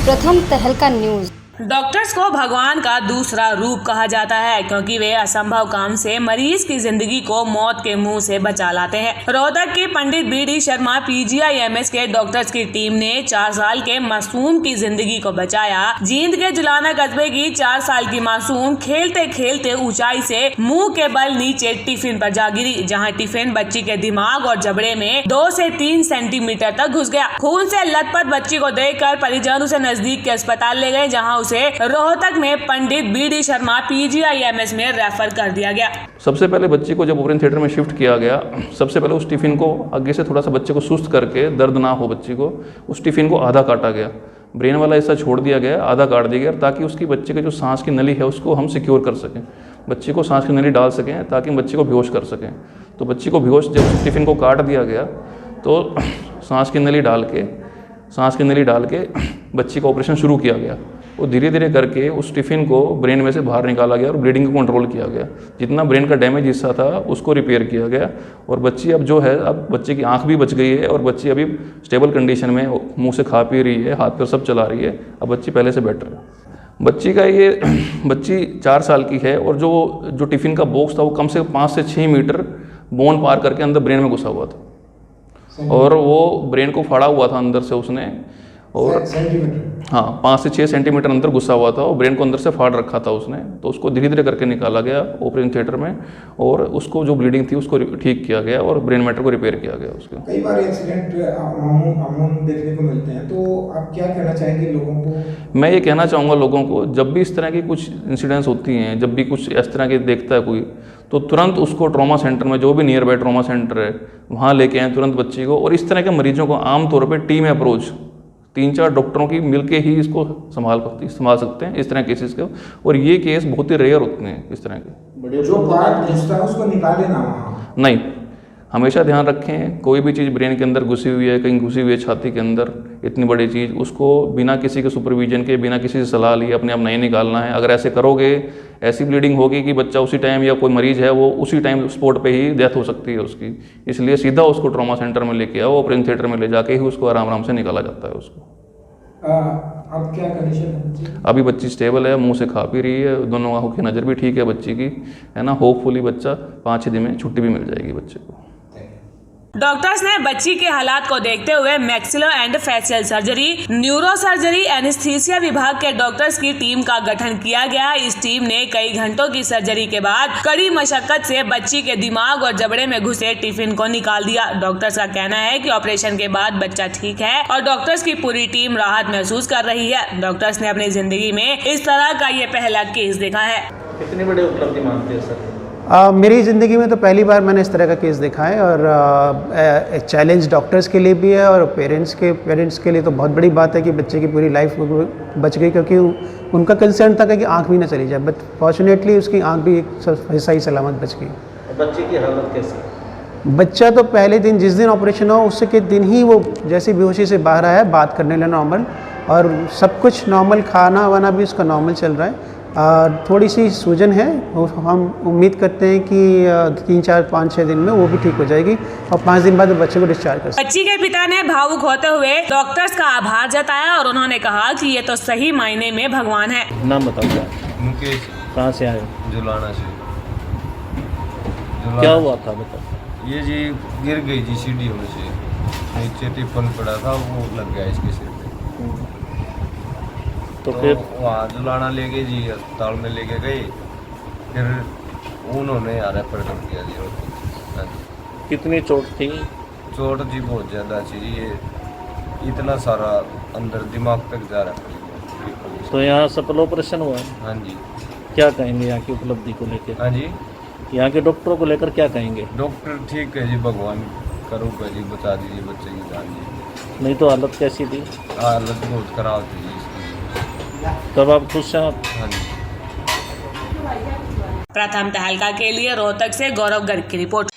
प्रथम तहलका news. Doctors को भगवान का दूसरा रूप कहा जाता है क्योंकि वे असंभव काम से मरीज की जिंदगी को मौत के मुंह से बचा लाते हैं। रोहतक के पंडित बी.डी. शर्मा PGIMS के डॉक्टर्स की टीम ने 4 साल के मासूम की जिंदगी को बचाया। जींद के जुलाना कस्बे की 4 साल की मासूम खेलते खेलते ऊंचाई से मुंह के बल नीचे टिफिन पर जा गिरी, जहां टिफिन बच्ची के दिमाग और जबड़े में 2 से 3 सेंटीमीटर तक घुस गया। खून से लथपथ बच्ची को देखकर परिजन उसे नजदीक के अस्पताल ले गए, जहां उसे रोहतक में पंडित बी.डी. शर्मा PGIMS में रेफर कर दिया गया। सबसे पहले बच्ची को जब ऑपरेशन थिएटर में शिफ्ट किया गया, सबसे पहले उस टिफिन को आगे से थोड़ा सा बच्चे को सुस्त करके, दर्द ना हो बच्ची को, उस टिफिन को आधा काटा गया। ब्रेन वाला हिस्सा छोड़ दिया गया, आधा काट दिया गया ताकि उसकी बच्चे की जो सांस की नली है उसको हम सिक्योर कर सकें, बच्ची को सांस की नली डाल सकें ताकि बच्ची को बेहोश कर सकें। तो बच्ची को बेहोश जब टिफिन को काट दिया गया तो सांस की नली डाल के बच्ची का ऑपरेशन शुरू किया गया। वो धीरे धीरे करके उस टिफ़िन को ब्रेन में से बाहर निकाला गया और ब्लीडिंग को कंट्रोल किया गया। जितना ब्रेन का डैमेज हिस्सा था उसको रिपेयर किया गया और बच्ची अब जो है, अब बच्ची की आंख भी बच गई है और बच्ची अभी स्टेबल कंडीशन में मुंह से खा पी रही है, हाथ पैर सब चला रही है। अब बच्ची पहले से बेटर है। बच्ची 4 साल की है और जो टिफ़िन का बॉक्स था वो कम से कम 5 से 6 मीटर बोन पार करके अंदर ब्रेन में घुसा हुआ था और वो ब्रेन को फाड़ा हुआ था अंदर से उसने, और हाँ 5 से 6 सेंटीमीटर अंदर घुसा हुआ था और ब्रेन को अंदर से फाड़ रखा था उसने। तो उसको धीरे धीरे करके निकाला गया ऑपरेशन थिएटर में और उसको जो ब्लीडिंग थी उसको ठीक किया गया और ब्रेन मैटर को रिपेयर किया गया उसको। कई बार एक्सीडेंट मामून देखने को मिलते हैं, तो आप क्या कहना चाहेंगे लोगों को? मैं ये कहना चाहूँगा लोगों को, जब भी इस तरह की कुछ इंसिडेंट्स होती हैं, जब भी कुछ इस तरह के देखता है कोई, तो तुरंत उसको ट्रॉमा सेंटर में, जो भी नियर बाय ट्रॉमा सेंटर है वहाँ लेके आएँ तुरंत बच्ची को। और इस तरह के मरीजों को आमतौर पर टीम अप्रोच 3-4 डॉक्टरों की मिलके ही इसको संभाल सकते हैं इस तरह केसेस के। और ये केस बहुत ही रेयर होते हैं इस तरह के। जो पार्ट घुसता है उसको निकाले ना वहाँ नहीं, हमेशा ध्यान रखें, कोई भी चीज़ ब्रेन के अंदर घुसी हुई है, कहीं घुसी हुई है छाती के अंदर, इतनी बड़ी चीज़, उसको बिना किसी के सुपरविजन के, बिना किसी से सलाह लिए अपने आप नहीं निकालना है। अगर ऐसे करोगे, ऐसी ब्लीडिंग होगी कि बच्चा उसी टाइम, या कोई मरीज है वो उसी टाइम स्पॉट पे ही डेथ हो सकती है उसकी। इसलिए सीधा उसको ट्रॉमा सेंटर में लेके आओ, ऑपरेशन थिएटर में ले जाके ही उसको आराम से निकाला जाता है उसको। अब क्या कंडीशन है? अभी बच्ची स्टेबल है, मुंह से खा पी रही है, दोनों आंखों की नज़र भी ठीक है बच्ची की, है ना। होपफुली बच्चा 5-6 दिन में छुट्टी भी मिल जाएगी बच्चे को। डॉक्टर्स ने बच्ची के हालात को देखते हुए maxillo and facial surgery, neuro surgery, anaesthesia विभाग के डॉक्टर्स की टीम का गठन किया गया। इस टीम ने कई घंटों की सर्जरी के बाद कड़ी मशक्कत से बच्ची के दिमाग और जबड़े में घुसे टिफिन को निकाल दिया। डॉक्टर्स का कहना है कि ऑपरेशन के बाद बच्चा ठीक है और डॉक्टर्स की पूरी टीम राहत महसूस कर रही है। डॉक्टर्स ने अपनी जिंदगी में इस तरह का ये पहला केस देखा है। कितनी बड़ी उपलब्धि मानते हैं सर? मेरी ज़िंदगी में तो पहली बार मैंने इस तरह का केस देखा है और चैलेंज डॉक्टर्स के लिए भी है और पेरेंट्स के लिए तो बहुत बड़ी बात है कि बच्चे की पूरी लाइफ बच गई, क्योंकि उनका कंसर्न था कि आंख भी ना चली जाए, बट फॉर्चुनेटली उसकी आंख भी सही सलामत बच गई। बच्चे की हालत कैसी? बच्चा तो पहले दिन, जिस दिन ऑपरेशन हो उसके के दिन ही वो जैसे बेहोशी से बाहर आया, बात करने लगा नॉर्मल और सब कुछ नॉर्मल, खाना वाना भी उसका नॉर्मल चल रहा है। थोड़ी सी सूजन है, हम उम्मीद करते हैं कि 3-4-5-6 दिन में वो भी ठीक हो जाएगी और 5 दिन बाद बच्चे को डिस्चार्ज कर सकते हैं। बच्ची के पिता ने भावुक होते हुए डॉक्टर्स का आभार जताया और उन्होंने कहा कि ये तो सही मायने में भगवान है। नाम बताओ। मुकेश। कहाँ से आए? जुलाना से। क्या हुआ था बताओ? ये जी गिर गई जी सीढ़ियों में से, नीचे टिफिन पड़ा था वो लग गया इसके सिर पे। तो फिर वहाँ जुलाना ले गए जी, अस्पताल में लेके गए, फिर उन्होंने रेफर कर दिया जी। कितनी चोट थी? चोट जी बहुत ज़्यादा थी जी, ये इतना सारा अंदर दिमाग तक जा रहा है। तो यहाँ सफल ऑपरेशन हुआ? हाँ जी। क्या कहेंगे यहाँ की उपलब्धि को लेकर? हाँ जी, यहाँ के डॉक्टरों को लेकर क्या कहेंगे? डॉक्टर ठीक है जी, भगवान करूँगा जी, बचा दीजिए बच्चे की जान जी। नहीं तो हालत कैसी थी? हालत बहुत खराब थी जी इसकी। तब आप खुश हैं? हाँ जी। प्रथम तहलका के लिए रोहतक से गौरव गर्ग की रिपोर्ट।